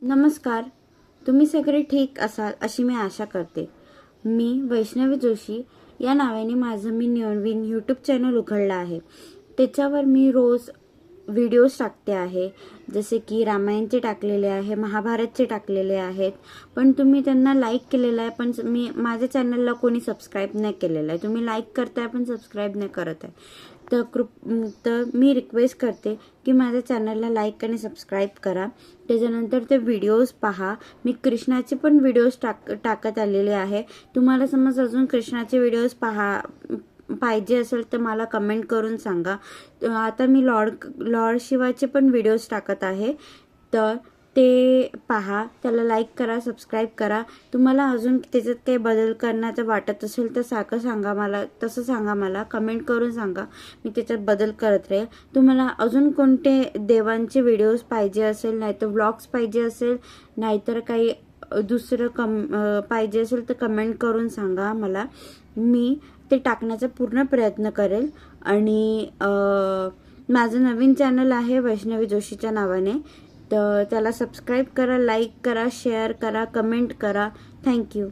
नमस्कार. तुम्ही सगळे ठीक असाल अशी मी आशा करते. मी वैष्णवी जोशी या नावाने मी नवीन यूट्यूब चॅनल उघडला आहे. त्याच्यावर मी रोज व्हिडिओज टाकते आहे. जसे की रामायणचे टाकलेले आहे, महाभारतचे टाकलेले आहेत. पण तुम्ही त्यांना लाईक केलेलं आहे, पण माझ्या चॅनलला कोणी सबस्क्राईब नाही केलेलं आहे. तुम्ही लाईक करताय पण सबस्क्राईब नाही करत आहे. तर मी रिक्वेस्ट करते की माझ्या चॅनलला लाईक आणि सबस्क्राईब करा. त्याच्यानंतर ते व्हिडिओज पहा. मी कृष्णाचे पण व्हिडिओज टाकत आलेले आहे. तुम्हाला समज अजून कृष्णाचे व्हिडिओज पाहिजे असेल तर मला कमेंट करून सांगा. आता मी लॉर्ड शिवाचे पण व्हिडिओज टाकत आहे, तर ते पहा. त्याला लाईक करा, सबस्क्राईब करा. तुम्हाला अजून त्याच्यात काही बदल करण्याचं वाटत असेल तर तसं सांगा मला कमेंट करून सांगा. मी त्याच्यात बदल करत राहील. तुम्हाला अजून कोणते देवांचे व्हिडिओज पाहिजे असेल, नाहीतर व्लॉग्स पाहिजे असेल, नाहीतर काही दुसरं पाहिजे असेल तर कमेंट करून सांगा मला. मी ते टाकण्याचा पूर्ण प्रयत्न करेल. आणि माझं नवीन चॅनल आहे वैष्णवी जोशीच्या नावाने, तर त्याला सबस्क्राईब करा, लाईक करा, शेअर करा, कमेंट करा. थँक्यू.